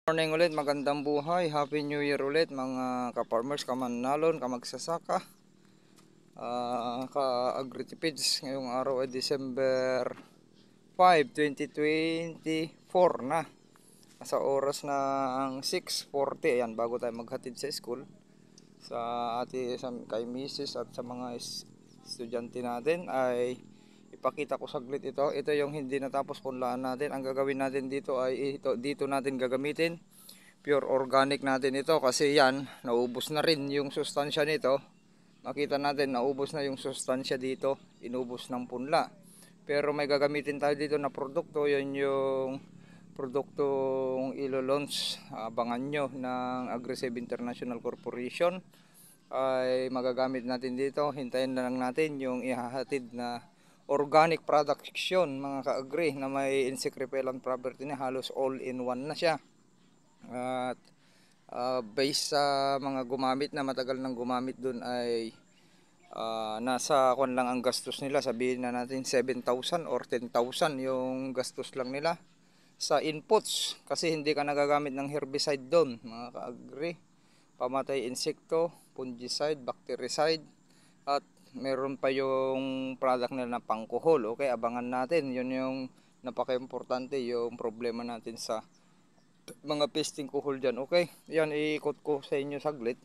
Morning ulit, magandang buhay, Happy New Year ulit mga ka-farmers, kamanalon, kamagsasaka, ka-agritipids. Ngayong araw ay December 5, 2024 na. Sa oras ng 6:40, ayan, bago tayo maghatid sa school kay Mrs. at sa mga estudyante natin ay ipakita ko saglit ito. Ito yung hindi natapos punlaan natin. Ang gagawin natin dito ay dito natin gagamitin. Pure organic natin ito kasi yan, naubos na rin yung sustansya nito. Makita natin, naubos na yung sustansya dito, inubos ng punla. Pero may gagamitin tayo dito na produkto, yun yung produktong ilo-launch, abangan nyo, ng Aggressive International Corporation. Ay magagamit natin dito, hintayin na lang natin yung ihahatid na organic production mga ka-agri na may insect repellent property na halos all in one na siya. At based sa mga gumamit na matagal nang gumamit dun ay nasa kwan lang ang gastos nila, sabihin na natin 7,000 or 10,000 yung gastos lang nila sa inputs kasi hindi ka nagagamit ng herbicide doon mga ka-agri, pamatay insekto, fungicide, bactericide, at meron pa yung product nila na pangkuhol. Okay, abangan natin, yun yung napaka-importante, yung problema natin sa mga pesting kuhol dyan. Okay, yan, iikot ko sa inyo saglit.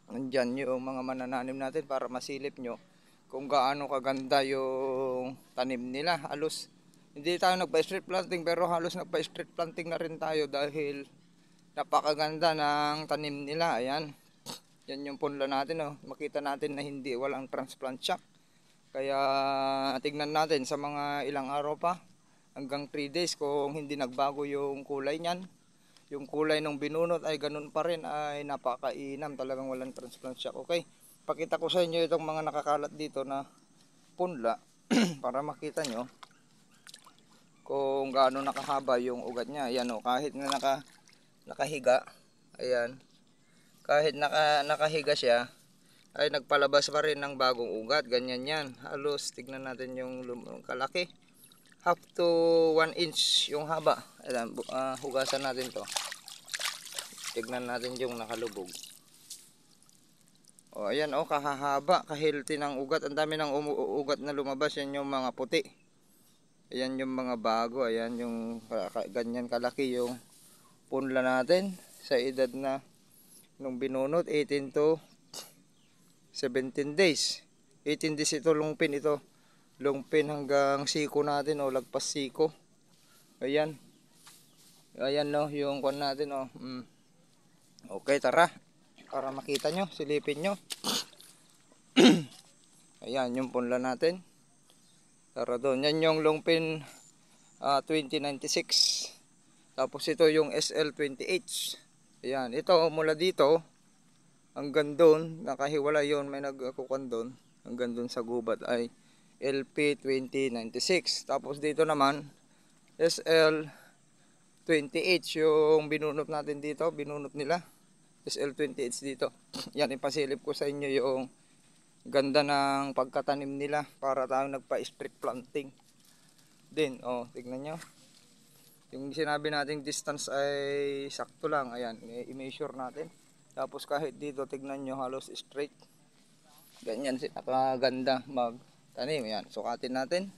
Nandyan yung mga manananim natin para masilip nyo kung gaano kaganda yung tanim nila. Halos hindi tayo nagpa-street planting pero halos nagpa-street planting na rin tayo dahil napakaganda ng tanim nila. Ayan, yan yung punla natin, oh. Makita natin na hindi, walang transplant shock. Kaya tignan natin sa mga ilang araw pa, hanggang 3 days, kung hindi nagbago yung kulay niyan. Yung kulay ng binunot ay ganun pa rin, ay napakainam, talagang walang transplant shock. Okay, pakita ko sa inyo itong mga nakakalat dito na punla para makita nyo kung gaano nakahaba yung ugat niya. Ayan, oh, kahit na nakahiga, ayan, kahit nakahiga siya ay nagpalabas pa rin ng bagong ugat. Ganyan yan, halos tignan natin yung kalaki, half to 1 inch yung haba. Ayan, hugasan natin to, tignan natin yung nakalubog. O ayan, oh, kahahaba, kahilti ng ugat. Ang dami ng ugat na lumabas. Yan yung mga puti, ayan yung mga bago. Ayan yung ganyan kalaki yung punla natin sa edad na nung binunot, 18 to 17 days. 18 days ito, lungpin ito, lungpin hanggang siko natin, o lagpas siko. Ayan, ayan, no, yung kwan natin, oh. Okay, tara, para makita nyo, silipin nyo. Ayan yung punla natin, tara doon. Yan yung lungpin 2096. Tapos ito yung SL20H. Ayan, ito mula dito hanggang doon, nakahiwala yon, may nagkukan doon, hanggang doon sa gubat ay LP2096. Tapos dito naman SL20H yung binunot natin dito, binunot nila SL20H dito. Yan, ipasilip ko sa inyo yung ganda ng pagkatanim nila para tayo nagpa-street planting din. Oh, tignan nyo, yung sinabi nating distance ay sakto lang. Ayan, i-measure natin. Tapos kahit dito, tignan nyo, halos straight. Ganyan, napakaganda magtanim. Ayan, sukatin natin.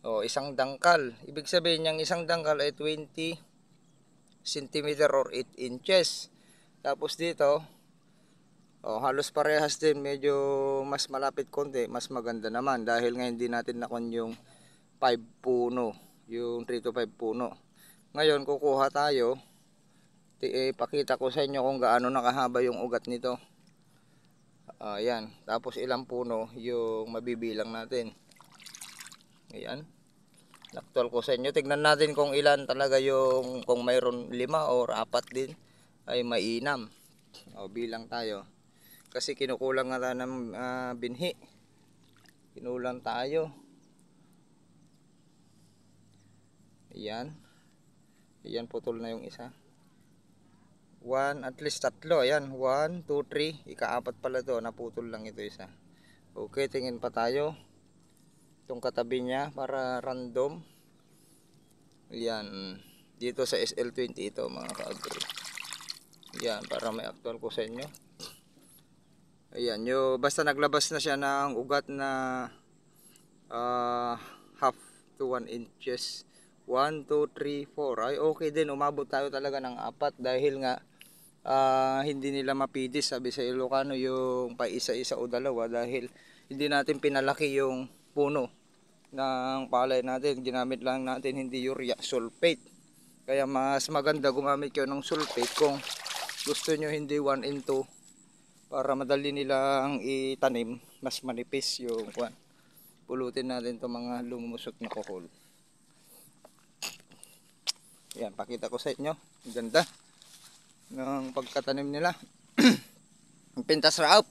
O, isang dangkal. Ibig sabihin niyang isang dangkal ay 20 cm or 8 inches. Tapos dito, halos parehas din. Medyo mas malapit konti, mas maganda naman. Dahil nga hindi natin nakon yung 5 puno. Yung 3 to 5 puno. Ngayon, kukuha tayo. Ipakita ko sa inyo kung gaano nakahaba yung ugat nito. Ayan, tapos ilang puno yung mabibilang natin. Ayan, naktual ko sa inyo. Tignan natin kung ilan talaga yung, kung mayroon 5 or 4 din ay mainam. Bilang tayo kasi kinukulang nga tayo ng binhi, kinulang tayo. Ayan, ayan, putol na yung isa. 1, at least 3. Ayan, 1, 2, 3. Ika-4 pala to, naputol lang ito isa. Okay, tingin pa tayo itong katabi niya para random. Ayan, dito sa SL20 ito mga ka-agri. Yan, para may actual ko sa inyo. Ayan, basta naglabas na siya ng ugat na half to 1 inches. 1, 2, 3, 4. Ay okay din, umabot tayo talaga ng 4 dahil nga hindi nila mapidis, sabi sa Ilocano, yung pa isa-isa o dalawa dahil hindi natin pinalaki yung puno ng palay natin. Ginamit lang natin hindi urea, sulfate. Kaya mas maganda gumamit kayo ng sulfate kung gusto nyo hindi 1 in 2 para madali nilang itanim, mas manipis yung kwan. Pulutin natin itong mga lumumusot na kuhol. Yan, pakita ko sa inyo. Ang ganda ng pagkatanim nila. Ang pintas raop.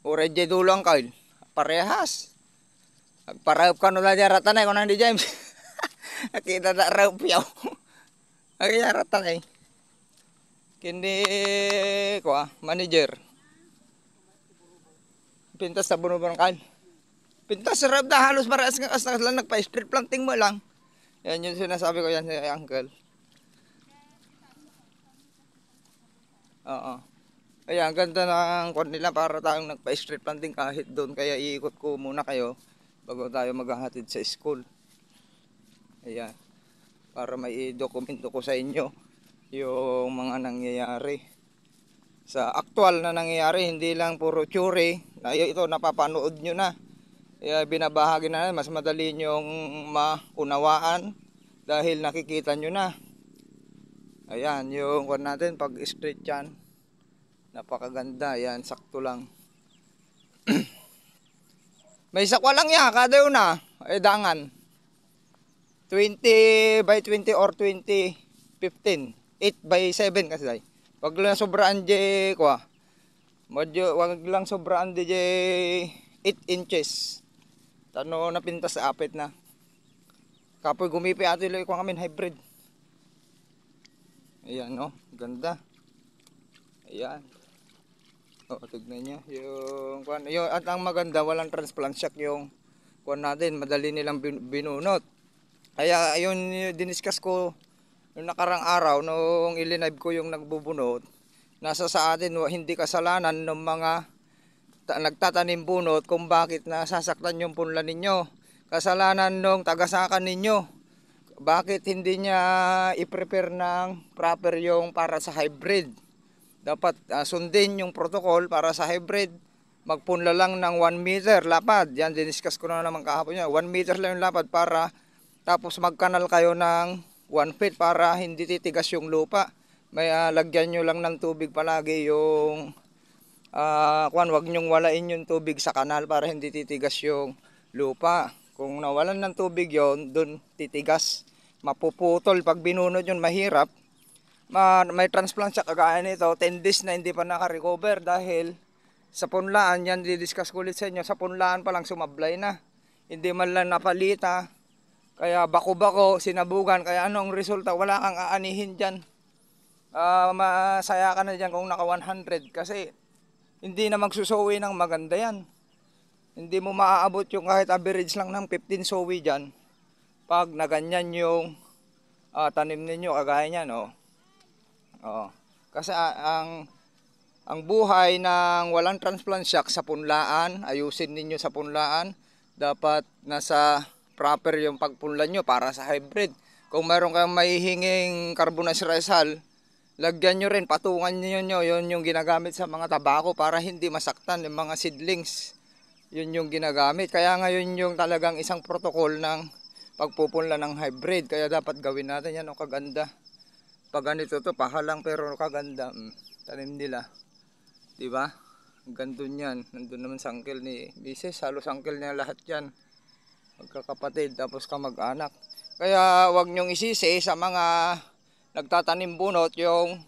Uray jay dulang kail. Parehas. Parehap ka nula dyan ratanay kung hindi James. Nakita na raop yaw. Kaya ratanay. Kindi ko manager. Pintas sa bunubang kail. Pintas sa raop na halos parehas nga kasi lang nagpa-street planting mo lang. Yan yung sinasabi ko yan sa uncle. Oo. Ayan, ganda ng kwan nila para tayong nagpa-street planting kahit doon. Kaya iikot ko muna kayo bago tayo maghahatid sa school. Ayan. Para may dokumento ko sa inyo yung mga nangyayari. Sa actual na nangyayari, hindi lang puro theory. Ito, napapanood nyo na. Kaya binabahagi na, mas madali nyong maunawaan dahil nakikita nyo na. Ayan, yung kwan natin, pag straight yan. Napakaganda, yan, sakto lang. May sakwa lang ya, kada yun na, dangan. 20 by 20 or 20, 15. 8 by 7 kasi day. Wag lang sobraan di kwa. Wag lang sobraan di 8 inches. Tano na pintas sa apit na. Kapoy gumipi ato ilo ko amin hybrid. Ayan no, ganda. Ayan. Oh, tignan niyo yung at ang maganda walang transplant shock yung kuan natin, madali nilang binunot. Kaya ayun diniscuss ko noong nakarang araw nung ilinive ko yung nagbubunot. Nasa sa atin hindi kasalanan ng mga nagtatanim bunot kung bakit nasasaktan yung punla ninyo. Kasalanan nung tagasakan ninyo. Bakit hindi niya i-prepare ng proper yung para sa hybrid. Dapat sundin yung protocol para sa hybrid. Magpunla lang ng 1 meter lapad. Yan, diniscuss ko na naman kahapon niya. 1 meter lang yung lapad para tapos magkanal kayo ng 1 feet para hindi titigas yung lupa. May lagyan nyo lang ng tubig palagi yung wag nyong walain yung tubig sa kanal para hindi titigas yung lupa. Kung nawalan ng tubig yon, dun titigas. Mapuputol. Pag binunod yun, mahirap. May transplant siya kagaya nito. 10 days na hindi pa nakarecover dahil sa punlaan, yan didiscuss ko ulit sa inyo. Sa punlaan pa lang sumablay na. Hindi man lang napalita. Kaya bako-bako, sinabugan. Kaya anong resulta? Wala kang aanihin dyan. Masaya ka na dyan kung naka 100 kasi hindi na magsusowi ng maganda yan. Hindi mo maaabot yung kahit average lang ng 15 sowi dyan. Pag naganyan yung tanim ninyo, kagaya nyan, oh. Oh. Kasi ang buhay ng walang transplant shock sa punlaan, ayusin ninyo sa punlaan, dapat nasa proper yung pagpunla nyo para sa hybrid. Kung mayroon kayong mahihinging carbonas resal, lagyan nyo rin, patungan nyo yun yung ginagamit sa mga tabako para hindi masaktan yung mga seedlings. Yun yung ginagamit. Kaya ngayon yung talagang isang protocol ng pagpupunla ng hybrid. Kaya dapat gawin natin yan. O kaganda. Pag ganito to, pahalang pero kaganda. Tanim nila. Diba? Gandun yan. Nandun naman sa uncle ni Mrs. Halos uncle niya lahat yan. Magkakapatid. Tapos kamag-anak. Kaya wag nyong isisi sa mga nagtatanim bunot yung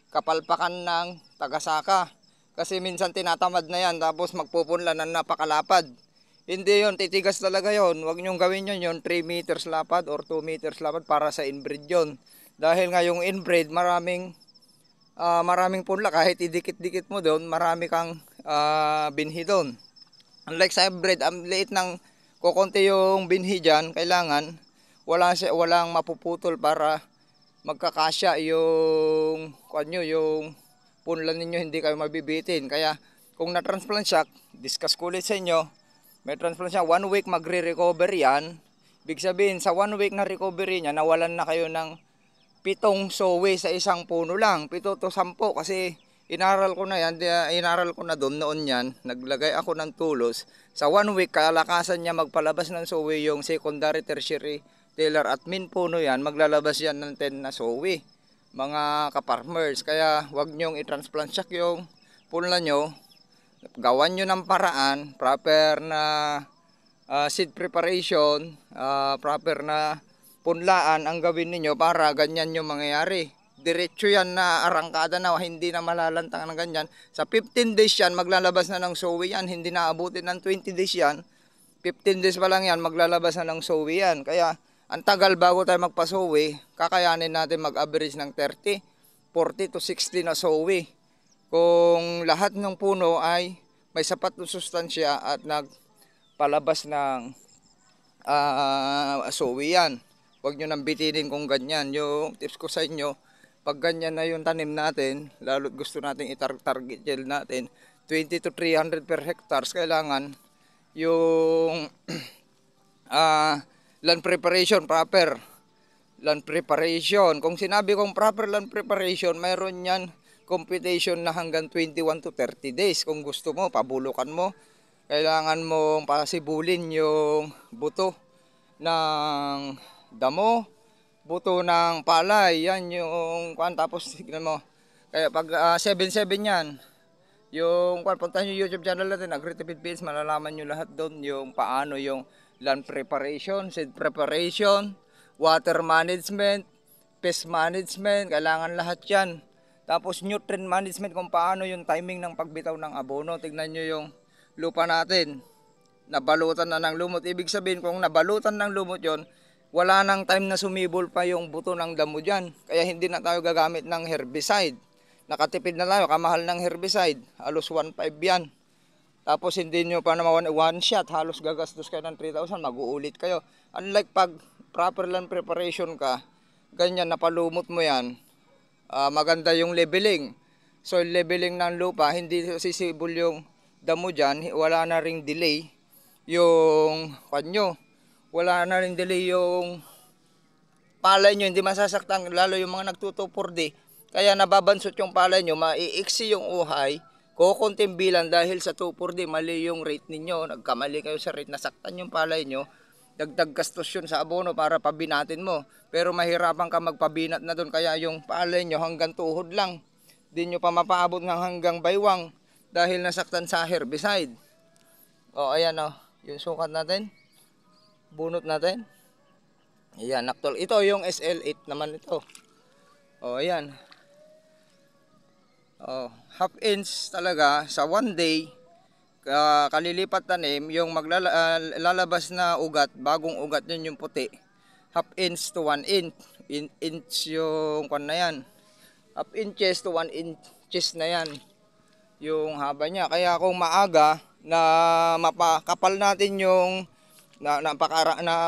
kapalpakan ng tagasaka. Kasi minsan tinatamad na yan tapos magpupunla ng napakalapad. Hindi yon, titigas talaga yon. Huwag nyong gawin yon 3 meters lapad or 2 meters lapad para sa inbreed yon. Dahil nga yung inbreed maraming punla, kahit idikit-dikit mo doon, marami kang binhi doon. Unlike sa hybrid, ang liit ng kukunti yung binhi dyan, kailangan walang mapuputol para magkakasya yung kanyo, yung punla ninyo, hindi kayo mabibitin. Kaya kung na-transplant siya, discuss ko ulit sa inyo, may transplant siya, 1 week magre-recover yan. Ibig sabihin, sa 1 week na recovery niya, nawalan na kayo ng 7 sowe sa isang puno lang. 7 to 10 kasi inaral ko na yan, inaral ko na doon noon yan. Naglagay ako ng tulos. Sa 1 week, kalakasan niya magpalabas ng sowe yung secondary, tertiary, tailor at min puno yan. Maglalabas yan ng 10 na sowe, mga kaparmers. Kaya wag nyong i-transplant siya yung punla nyo. Gawan nyo ng paraan, proper na seed preparation, proper na punlaan ang gawin ninyo para ganyan yung mangyayari. Diretso yan na arangkada na, hindi na malalantang ng ganyan. Sa 15 days yan, maglalabas na ng sowe yan. Hindi na abutin ng 20 days yan. 15 days pa lang yan, maglalabas na ng sowe yan. Kaya, ang tagal bago tayo magpa-sowe, kakayanin natin mag-average ng 30, 40 to 60 na sowe. Kung lahat ng puno ay may sapat na sustansya at nagpalabas ng sowe yan. Huwag nyo nang bitinin kung ganyan. Yung tips ko sa inyo, pag ganyan na yung tanim natin, lalo't gusto natin i-target yield natin, 20 to 300 per hectares, kailangan yung land preparation, proper land preparation. Kung sinabi kong proper land preparation, mayroon yan computation na hanggang 21 to 30 days. Kung gusto mo, pabulukan mo, kailangan mong pasibulin yung buto ng damo, buto ng palay, yan yung kwan. Tapos tignan mo, kaya pag 7-7 yan, yung kwan, puntahan yung YouTube channel natin, Agritipid Fields, malalaman nyo lahat doon yung paano yung land preparation, seed preparation, water management, pest management, kailangan lahat yan. Tapos nutrient management, kung paano yung timing ng pagbitaw ng abono. Tignan nyo yung lupa natin, nabalutan na ng lumot. Ibig sabihin, kung nabalutan ng lumot yon, wala nang time na sumibol pa yung buto ng damo dyan. Kaya hindi na tayo gagamit ng herbicide. Nakatipid na tayo, kamahal ng herbicide. Halos 1.5 yan. Tapos hindi nyo pa naman one shot, halos gagastos kayo ng 3,000, mag-uulit kayo. Unlike pag proper land preparation ka, ganyan, napalumot mo yan, maganda yung leveling. Soil leveling ng lupa, hindi sisibol yung damo dyan, wala na ring delay yung kanyo. Wala na rin delay yung palay nyo, hindi masasaktan, lalo yung mga nagtutuporde. Kaya nababansot yung palay nyo, maiiksi yung uhay, kukunting bilang dahil sa tuporde, mali yung rate ninyo, nagkamali kayo sa rate, nasaktan yung palay nyo, dagdag gastos yun sa abono para pabinatin mo. Pero mahirapan ka magpabinat na doon, kaya yung palay nyo hanggang tuhod lang. Di nyo pa mapaabot ng hanggang baywang dahil nasaktan sa herbicide. O ayan o, yung sukat natin, bunot natin. Ayan, actual. Ito yung SL8 naman ito. O ayan. O, half inch talaga sa 1 day. Kalilipat tanim, yung lalabas na ugat, bagong ugat yun yung puti, half inch to 1 inch, inch yung kwan na yan, half inches to 1 inches na yan yung haba niya. Kaya kung maaga na mapakapal natin yung na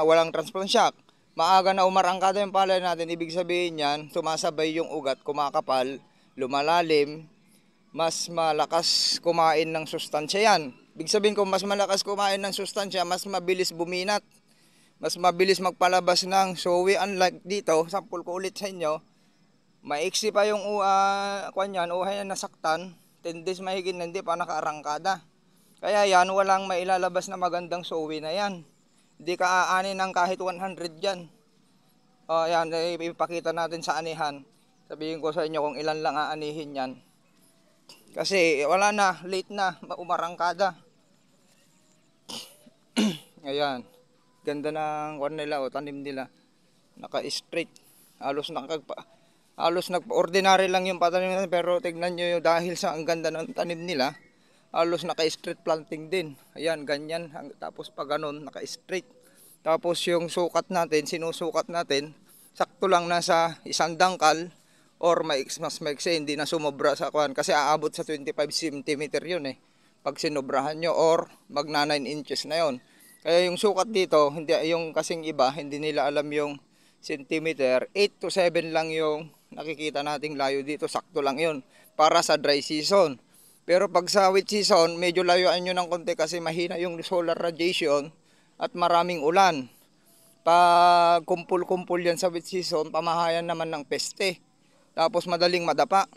walang transplant shock, maaga na umarangkada yung palay natin, ibig sabihin yan, sumasabay yung ugat, kumakapal, lumalalim, mas malakas kumain ng sustansya yan. Ibig sabihin, kung mas malakas kumain ng sustansya, mas mabilis buminat, mas mabilis magpalabas ng sowe. Unlike dito, sample ko ulit sa inyo, maiksi pa yung kanyan, uhay na nasaktan, 10 days mahigit na hindi pa nakaarangkada. Kaya yan, walang mailalabas na magandang sowe na yan. Hindi ka aanin ng kahit 100 yan. O yan, ipakita natin sa anihan. Sabihin ko sa inyo kung ilan lang aanihin yan. Kasi wala na, late na, umarangkada. Ayan, ganda ng kwan nila o tanim nila. Naka-straight. Halos ordinary lang yung patanim nila, pero tignan nyo yung dahil sa ang ganda ng tanim nila, halos naka-straight planting din. Ayan, ganyan. Tapos pag ganun, naka-straight. Tapos yung sukat natin, sinusukat natin, sakto lang nasa 1 dangkal. Or mas maiksi, hindi na sumobra sa kwan. Kasi aabot sa 25 cm yun eh. Pag sinobrahan nyo or magna 9 inches na yon. Kaya yung sukat dito, hindi, yung kasing iba, hindi nila alam yung centimeter, 8 to 7 lang yung nakikita nating layo dito. Sakto lang yun para sa dry season. Pero pag sa wet season, medyo layuan nyo ng konti kasi mahina yung solar radiation at maraming ulan. Pag kumpul-kumpul yan sa wet season, pamahayan naman ng peste. Tapos madaling madapa.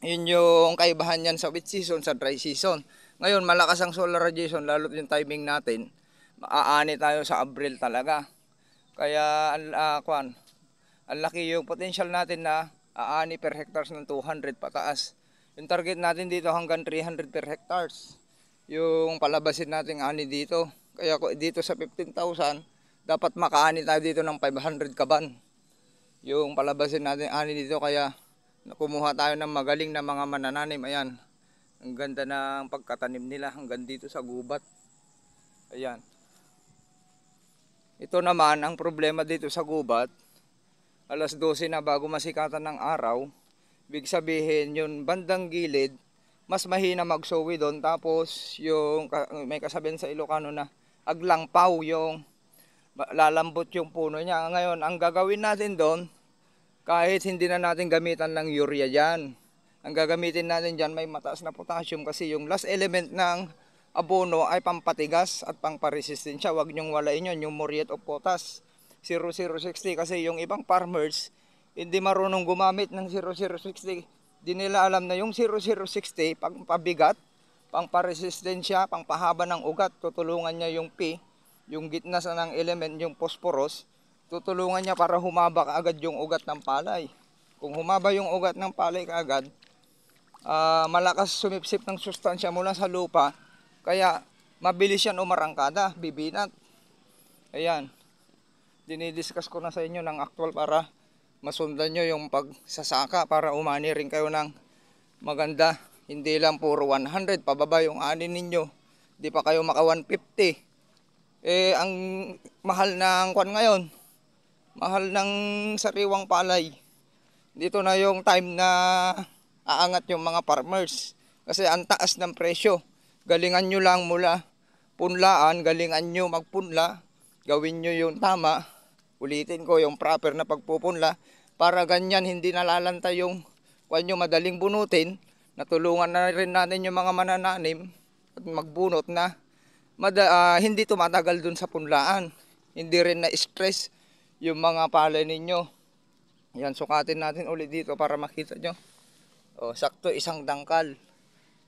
Yun yung kaibahan yan sa wet season, sa dry season. Ngayon, malakas ang solar radiation, lalo't yung timing natin. Maaani tayo sa Abril talaga. Kaya, ang laki yung potential natin na aani per hectares ng 200 pataas. Yung target natin dito hanggang 300 per hectares. Yung palabasin natin ani dito. Kaya dito sa 15,000, dapat makaani tayo dito ng 500 kaban. Yung palabasin natin ani dito, kaya kumuha tayo ng magaling na mga manananim. Ayan, ang ganda ng pagkatanim nila hanggang dito sa gubat. Ayan. Ito naman ang problema dito sa gubat. Alas 12 na bago masikatan ng araw. Ibig sabihin yung bandang gilid, mas mahina magsowi doon. Tapos yung may kasabihan sa Ilocano na aglangpaw, yung lalambot yung puno niya. Ngayon, ang gagawin natin doon, kahit hindi na natin gamitan ng urea dyan, ang gagamitin natin dyan may mataas na potassium, kasi yung last element ng abono ay pampatigas at pangparesistensya. Huwag nyong walain yun, yung muriate of potash 0060, kasi yung ibang farmers hindi marunong gumamit ng 0060. Di nila alam na yung 0060 pampabigat, pangparesistensya, pangpahaba ng ugat, tutulungan niya yung P, yung gitna sa ng element, yung phosphorus, tutulungan niya para humaba kaagad yung ugat ng palay. Kung humaba yung ugat ng palay kaagad, malakas sumipsip ng sustansya mula sa lupa, kaya mabilis yan umarangkada, bibinat. Ayan, dinidiscuss ko na sa inyo ng actual para masundan nyo yung pagsasaka, para umani rin kayo ng maganda. Hindi lang puro 100 pababa yung ani ninyo, di pa kayo maka 150. Ang mahal ng kwan ngayon, mahal ng sariwang palay. Dito na yung time na aangat yung mga farmers, kasi ang taas ng presyo. Galingan nyo lang mula punlaan, galingan nyo magpunla, gawin nyo yung tama. Ulitin ko, yung proper na pagpupunla, para ganyan hindi nalalanta yung kwan nyo, madaling bunutin. Natulungan na rin natin yung mga manananim at magbunot na hindi tumatagal dun sa punlaan. Hindi rin na stress yung mga palay ninyo. Yan, sukatin natin ulit dito para makita nyo. Sakto isang dangkal,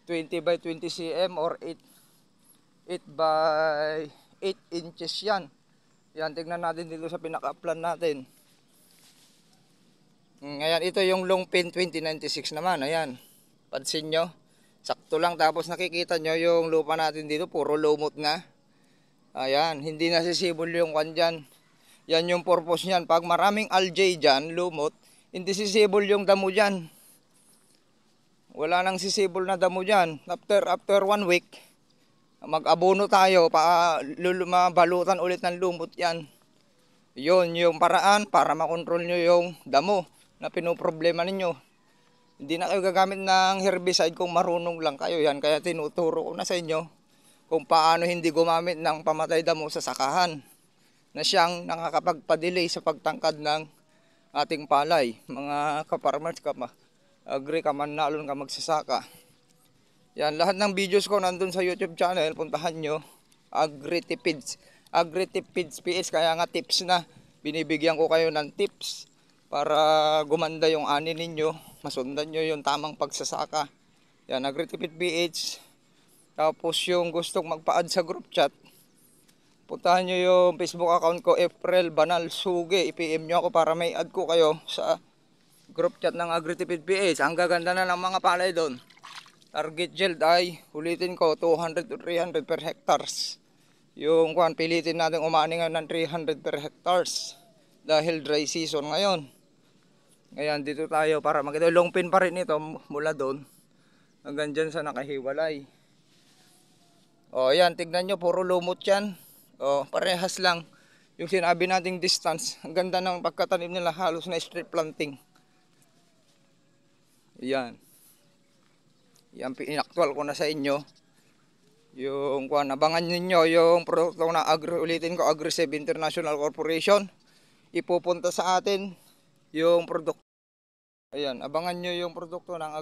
20 by 20 cm or 8 by 8 inches yan. Yan, tignan natin dito sa pinaka-plan natin. Ngayon, ito yung long pin 2096 naman. Ayan, pansin nyo, sakto lang. Tapos nakikita nyo yung lupa natin dito, puro lumot na. Ayan, hindi nasisibol yung kwan dyan. Yan yung purpose nyan. Pag maraming algae dyan, lumot, hindi sisibol yung damo dyan. Wala nang sisibol na damo dyan. After 1 week, mag-abono tayo, mabalutan ulit ng lumot yan. Yun yung paraan para makontrol nyo yung damo na pinoproblema ninyo. Hindi na kayo gagamit ng herbicide kung marunong lang kayo. Yan, kaya tinuturo ko na sa inyo kung paano hindi gumamit ng pamatay damo sa sakahan, na siyang nakakapagpa-delay sa pagtangkad ng ating palay. Mga ka-farmers, agri ka, manalon ka, magsasaka. Yan, lahat ng videos ko nandun sa YouTube channel, puntahan nyo. Agritipids PH, kaya nga tips na. Binibigyan ko kayo ng tips para gumanda yung ani ninyo, masundan nyo yung tamang pagsasaka. Yan, Agritipid PH. Tapos yung gustong magpa-add sa group chat, puntahan nyo yung Facebook account ko, April Banal Suge. I-PM nyo ako para may add ko kayo sa group chat ng Agritipid PH. Ang gaganda na ng mga palay doon. Target yield ay, ulitin ko, 200 to 300 per hectares. Yung pilitin natin umani ngayon ng 300 per hectares dahil dry season ngayon. Ngayon, dito tayo para makita. Long pin pa rin ito mula doon hanggang dyan sa nakahiwalay. Yan, tignan nyo, puro lumot yan. Parehas lang yung sinabi nating distance. Ang ganda ng pagkatanim nila, halos na strip planting. Yan, pinaktual ko na sa inyo. Yung abangan ninyo yung produkto na ulitin ko, Agrisave International Corporation. ipupunta sa atin yung produkto. Ayan, abangan nyo yung produkto ng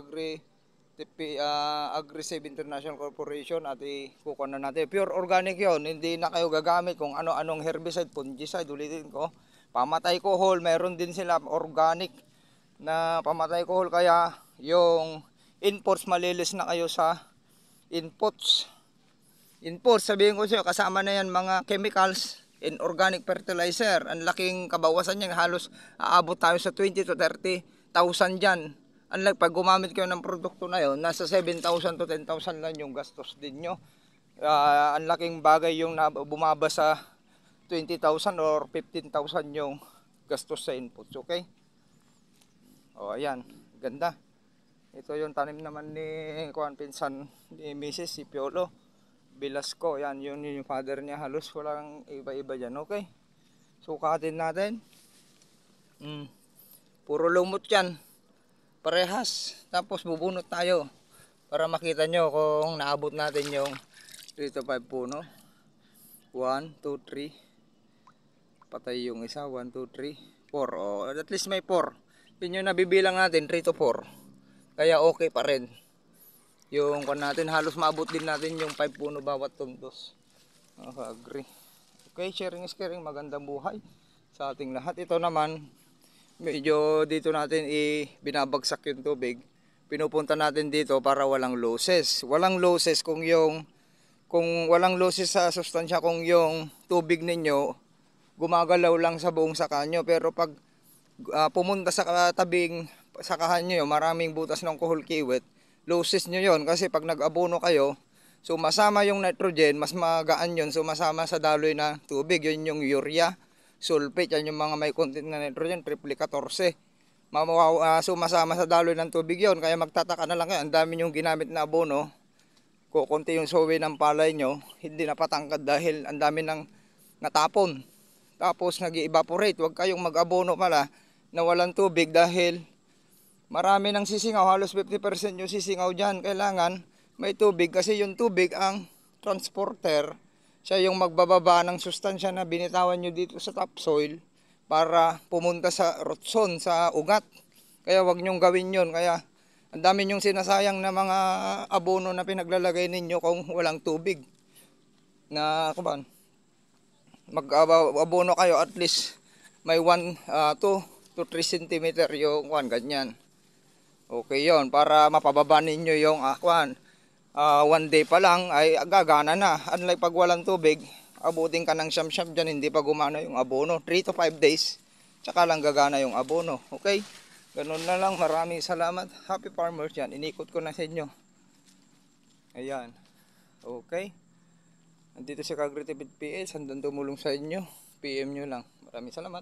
Agrisave International Corporation at ikukuha na natin. Pure organic yon, hindi na kayo gagamit kung ano-anong herbicide, fungicide, ulitin ko. Pamatay kohol, meron din sila organic na pamatay kohol, kaya yung inputs malilis na kayo sa inputs. Inputs, sabihin ko sa iyo, kasama na yan mga chemicals, inorganic fertilizer. Ang laking kabawasan niyan, halos aabot tayo sa 20 to 30,000 dyan. Unlike pag gumamit kayo ng produkto na yon, nasa 7,000 to 10,000 lang yung gastos din nyo. Ang laking bagay yung bumaba sa 20,000 or 15,000 yung gastos sa inputs, okay? O ayan, ganda. Ito yung tanim naman ni pinsan ni Mrs. si Piolo Velasco. Yan, yun yung father niya. Halos walang iba-iba dyan, okay? Sukatin natin. Puro lumot yan. Parehas. Tapos bubunot tayo para makita nyo kung naabot natin yung 3 to 5 puno. 1, 2, 3. Patay yung isa. 1, 2, 3, 4. O, at least may 4. Yun yung nabibilang natin, 3 to 4. Kaya okay pa rin. Yung kan natin, halos maabot din natin yung 5 puno bawat tundos. Agree. Okay, sharing is caring. Magandang buhay sa ating lahat. Ito naman, medyo dito natin binabagsak yung tubig. Pinupunta natin dito para walang losses. Walang losses kung walang losses sa sustansya kung yung tubig ninyo gumagalaw lang sa buong saka nyo. Pero pag pumunta sa tabing sakahan nyo, maraming butas ng kuhol kiwit, losses nyo yon. Kasi pag nag-abono kayo, sumasama yung nitrogen, mas magaan yun, sumasama sa daloy na tubig. Yun yung urea, sulfate, yan yung mga may content na nitrogen, triple 14. Sumasama sa daloy ng tubig yon. Kaya magtataka na lang kayo, ang dami yung ginamit na abono, kukunti yung suwi ng palay nyo, hindi napatangkad dahil ang dami ng natapon. Tapos nag-evaporate. Huwag kayong mag-abono pala na walang tubig dahil marami ng sisingaw. Halos 50% yung sisingaw dyan. Kailangan may tubig kasi yung tubig ang transporter. Siya yung magbababa ng sustansya na binitawan nyo dito sa topsoil para pumunta sa root zone, sa ugat. Kaya wag nyong gawin yon. Kaya ang dami nyong sinasayang na mga abono na pinaglalagay ninyo kung walang tubig. Na kuban, mag-abono kayo, at least may 2 to 3 cm yung ganyan. Okay yon, para mapababa ninyo yung 1 day pa lang ay gagana na. Unlike pag walang tubig, abutin ka ng siyam-siyam dyan, hindi pa gumana yung abono. 3 to 5 days, tsaka lang gagana yung abono. Okay, ganun na lang. Maraming salamat. Happy farmers yan. Inikot ko na sa inyo. Ayan, okay. Nandito si Agritipid PH, handang tumulong sa inyo. PM nyo lang. Maraming salamat.